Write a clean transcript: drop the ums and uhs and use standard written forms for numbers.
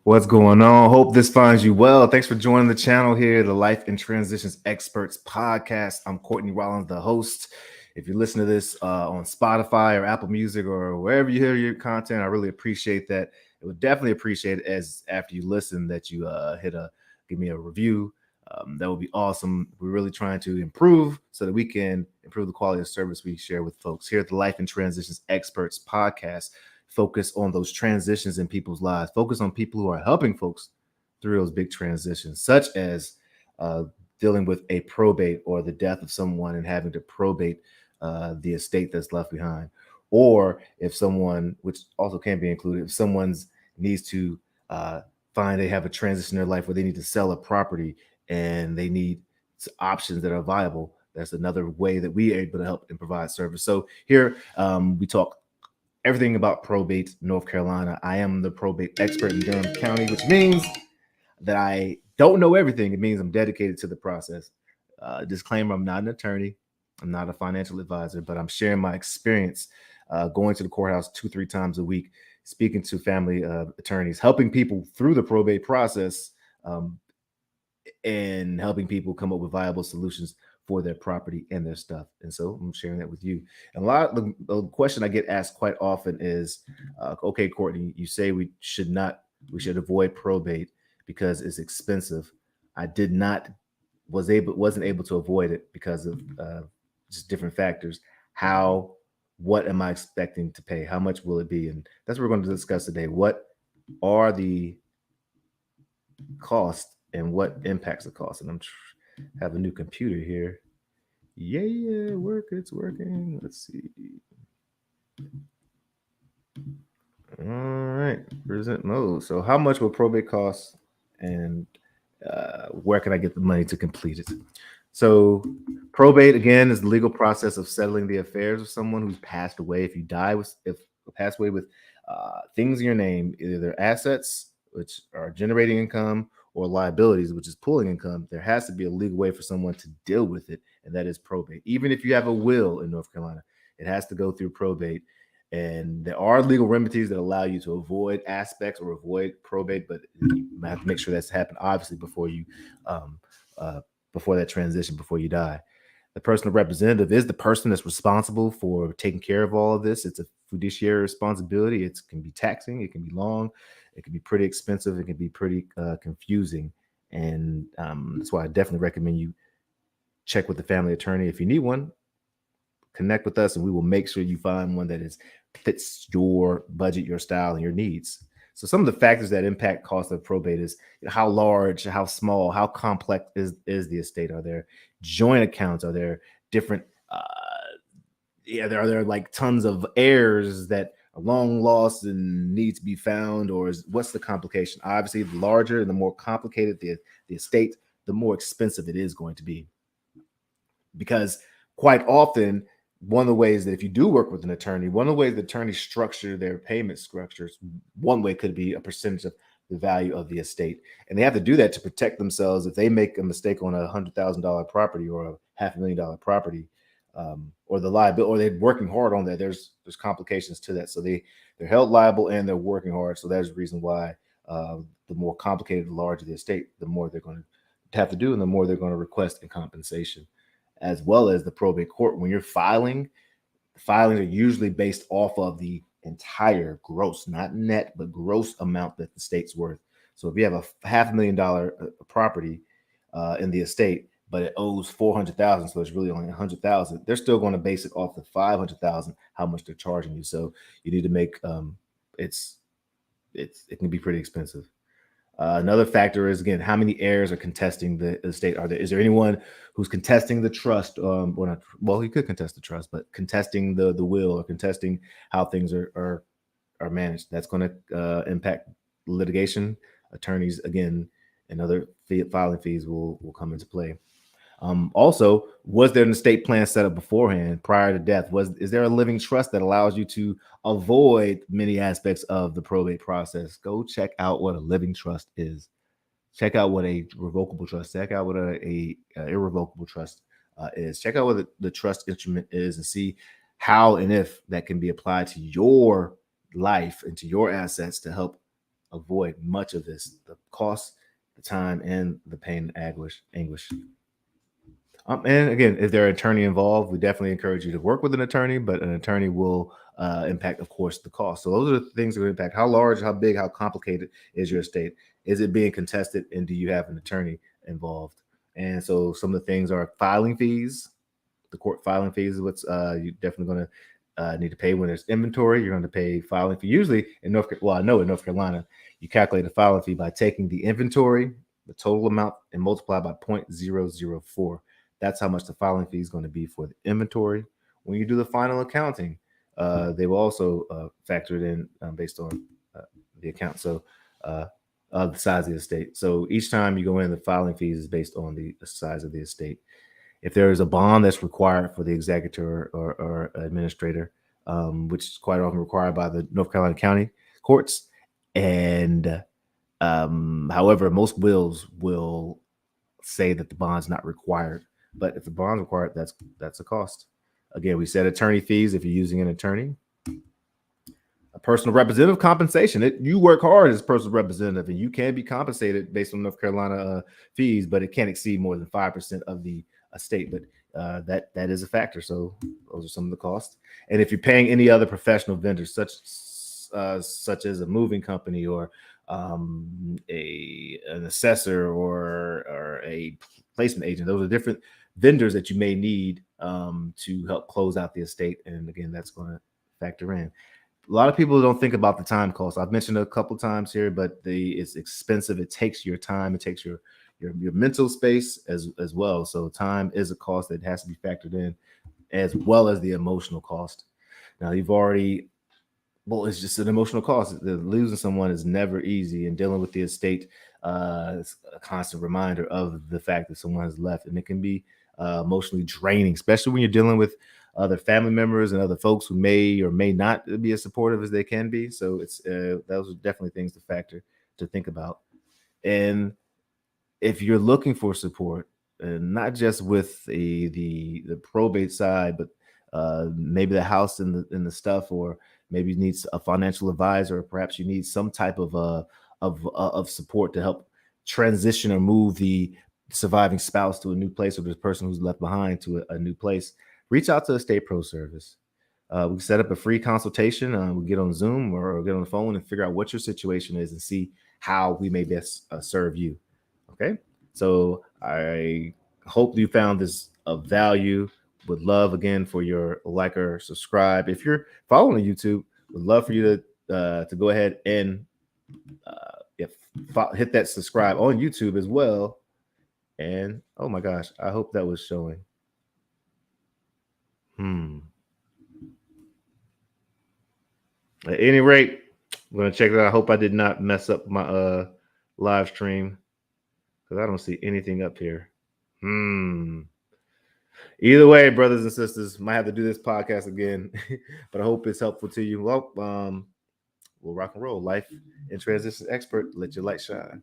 What's going on? Hope this finds you well. Thanks for joining the channel here, the Life and Transitions Experts Podcast. I'm Courtney Rollins, the host. If you listen to this on Spotify or Apple Music or wherever you hear your content, I really appreciate that. I would definitely appreciate it as after you listen that you give me a review. That would be awesome. We're really trying to improve so that we can improve the quality of service we share with folks here at the Life and Transitions Experts Podcast. Focus on those transitions in people's lives, focus on people who are helping folks through those big transitions, such as uh, dealing with a probate or the death of someone and having to probate the estate that's left behind. Or if someone, which also can be included, if someone's needs to uh, find they have a transition in their life where they need to sell a property and they need options that are viable. That's another way that we are able to help and provide service. So here we talk everything about probate, North Carolina. I am the probate expert in Durham County, which means that I don't know everything. It means I'm dedicated to the process. Disclaimer: I'm not an attorney. I'm not a financial advisor, but I'm sharing my experience going to the courthouse 2-3 times a week, speaking to family attorneys, helping people through the probate process, um, and helping people come up with viable solutions for their property and their stuff. And so I'm sharing that with you. And a lot of the question I get asked quite often is, okay, Courtney, you say we should avoid probate because it's expensive. I did not wasn't able to avoid it because of just different factors. How, what am I expecting to pay? How much will it be? And that's what we're going to discuss today. What are the cost and what impacts the cost? And have a new computer here. Yeah, it's working. Let's see. All right, present mode. So, how much will probate cost, and where can I get the money to complete it? So, probate again is the legal process of settling the affairs of someone who's passed away. If you die with, if passed away with things in your name, either their assets, which are generating income, or liabilities, which is pulling income, there has to be a legal way for someone to deal with it, and that is probate. Even if you have a will in North Carolina, it has to go through probate. And there are legal remedies that allow you to avoid aspects or avoid probate, but you have to make sure that's happened obviously um, uh, before that transition, before you die. The personal representative is the person that's responsible for taking care of all of this. It's a fiduciary responsibility. It can be taxing, it can be long, it can be pretty expensive, it can be pretty confusing. And that's why I definitely recommend you check with the family attorney if you need one. Connect with us, and we will make sure you find one that is fits your budget, your style, and your needs. So some of the factors that impact cost of probate is how large, how small, how complex is the estate? Are there joint accounts? Are there different? Are there like tons of heirs that are long lost and need to be found, or what's the complication? Obviously, the larger and the more complicated the estate, the more expensive it is going to be, because quite often one of the ways that if you do work with an attorney, one of the ways the attorneys structure their payment structures, one way could be a percentage of the value of the estate. And they have to do that to protect themselves if they make a mistake on $100,000 property or a $500,000 property, or the liability, or they're working hard on that. There's complications to that. So they're held liable and they're working hard. So that's the reason why the more complicated, the larger the estate, the more they're going to have to do and the more they're going to request in compensation, as well as the probate court. When you're filing, filings are usually based off of the entire gross, not net, but gross amount that the state's worth. So if you have a $500,000 property in the estate, but it owes 400,000, so it's really only 100,000. They're still going to base it off the 500,000, how much they're charging you. So you need to make it's it can be pretty expensive. Another factor is again how many heirs are contesting the estate. Is there anyone who's contesting the trust? Well, he could contest the trust, but contesting the will or contesting how things are managed. That's going to impact litigation. Attorneys again and other filing fees will come into play. Also, was there an estate plan set up beforehand prior to death? Is there a living trust that allows you to avoid many aspects of the probate process? Go check out what a living trust is. Check out what a revocable trust. Check out what a irrevocable trust is. Check out what the trust instrument is and see how and if that can be applied to your life and to your assets to help avoid much of this, the cost, the time, and the pain and anguish. And again, if there are attorney involved, we definitely encourage you to work with an attorney, but an attorney will impact, of course, the cost. So those are the things that will impact how large, how big, how complicated is your estate. Is it being contested, and do you have an attorney involved? And so some of the things are filing fees. The court filing fees is what's you're definitely going to need to pay when there's inventory. You're going to pay filing fee. Usually in I know in North Carolina, you calculate the filing fee by taking the inventory, the total amount, and multiply by 0.004. That's how much the filing fee is going to be for the inventory. When you do the final accounting, they will also factor it in based on the account. So the size of the estate. So each time you go in, the filing fees is based on the size of the estate. If there is a bond that's required for the executor or administrator, which is quite often required by the North Carolina County courts, and however, most wills will say that the bond's not required. But if the bond's required, that's a cost. Again, we said attorney fees if you're using an attorney. A personal representative compensation. You work hard as a personal representative, and you can be compensated based on North Carolina fees, but it can't exceed more than 5% of the estate. But that is a factor. So those are some of the costs. And if you're paying any other professional vendors, such as a moving company or an assessor or a placement agent, those are different vendors that you may need to help close out the estate. And again, that's going to factor in. A lot of people don't think about the time cost. I've mentioned it a couple times here, but it's expensive. It takes your time. It takes your mental space as well. So time is a cost that has to be factored in, as well as the emotional cost. Now it's just an emotional cost. Losing someone is never easy, and dealing with the estate is a constant reminder of the fact that someone has left, and it can be emotionally draining, especially when you're dealing with other family members and other folks who may or may not be as supportive as they can be. So those are definitely things to think about. And if you're looking for support, not just with the probate side, but maybe the house and the stuff, or maybe you need a financial advisor, or perhaps you need some type of support to help transition or move the surviving spouse to a new place, or the person who's left behind to a new place, reach out to Estate Pro Service. We set up a free consultation. We get on Zoom or get on the phone and figure out what your situation is and see how we may best serve you. Okay, so I hope you found this of value. Would love again for your like or subscribe. If you're following YouTube, would love for you to go ahead and hit that subscribe on YouTube as well. And oh my gosh, I hope that was showing. At any rate, I'm gonna check it out. I hope I did not mess up my live stream, because I don't see anything up here. Either way, brothers and sisters, might have to do this podcast again, but I hope it's helpful to you. Well, we'll rock and roll. Life in transition expert. Let your light shine.